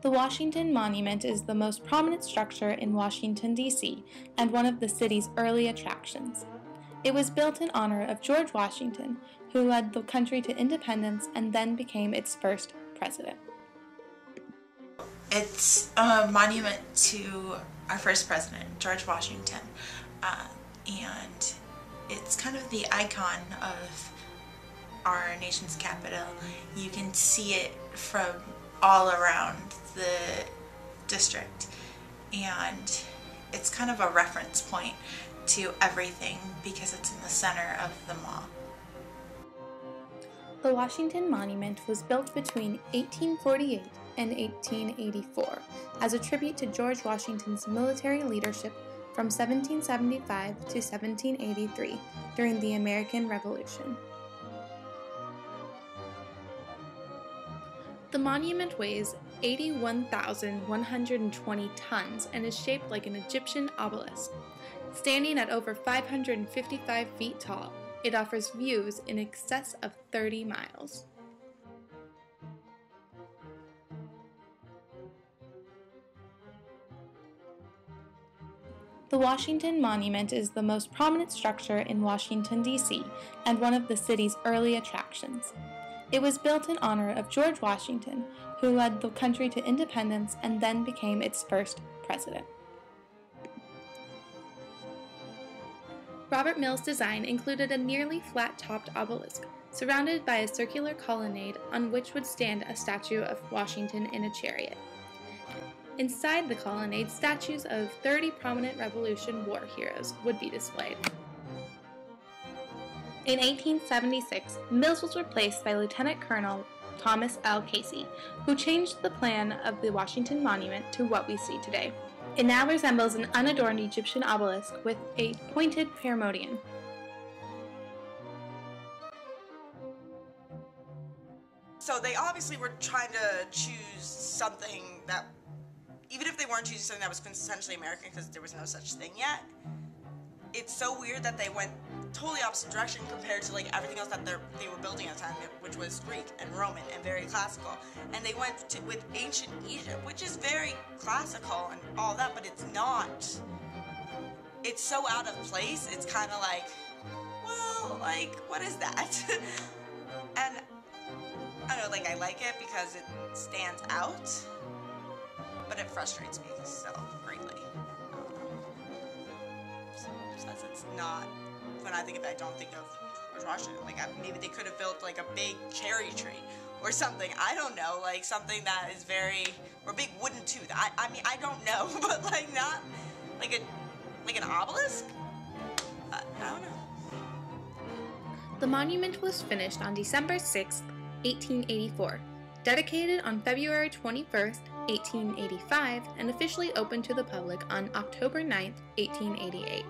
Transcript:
The Washington Monument is the most prominent structure in Washington, D.C., and one of the city's early attractions. It was built in honor of George Washington, who led the country to independence and then became its first president. It's a monument to our first president, George Washington, and it's kind of the icon of our nation's capital. You can see it from all around the district, and it's kind of a reference point to everything because it's in the center of the mall. The Washington Monument was built between 1848 and 1884 as a tribute to George Washington's military leadership from 1775 to 1783 during the American Revolution. The monument weighs 81,120 tons and is shaped like an Egyptian obelisk. Standing at over 555 feet tall, it offers views in excess of 30 miles. The Washington Monument is the most prominent structure in Washington, D.C., and one of the city's early attractions. It was built in honor of George Washington, who led the country to independence and then became its first president. Robert Mill's design included a nearly flat-topped obelisk, surrounded by a circular colonnade on which would stand a statue of Washington in a chariot. Inside the colonnade, statues of 30 prominent Revolution War heroes would be displayed. In 1876, Mills was replaced by Lieutenant Colonel Thomas L. Casey, who changed the plan of the Washington Monument to what we see today. It now resembles an unadorned Egyptian obelisk with a pointed pyramidion. So they obviously were trying to choose something that, even if they weren't choosing something that was quintessentially American because there was no such thing yet, it's so weird that they went totally opposite direction compared to like everything else that they were building at the time, which was Greek and Roman and very classical. And they went with ancient Egypt, which is very classical and all that, but it's not. It's so out of place. It's kind of like, well, like, what is that? And I don't know, like, I like it because it stands out, but it frustrates me so greatly. Since it's not, when I think of it, I don't think of George Washington. Like, maybe they could have built like a big cherry tree or something. I don't know, like something that is very, or a big wooden tooth. I mean, I don't know, but like not like an obelisk. I don't know. The monument was finished on December 6, 1884, dedicated on February 21st, 1885, and officially opened to the public on October 9, 1888.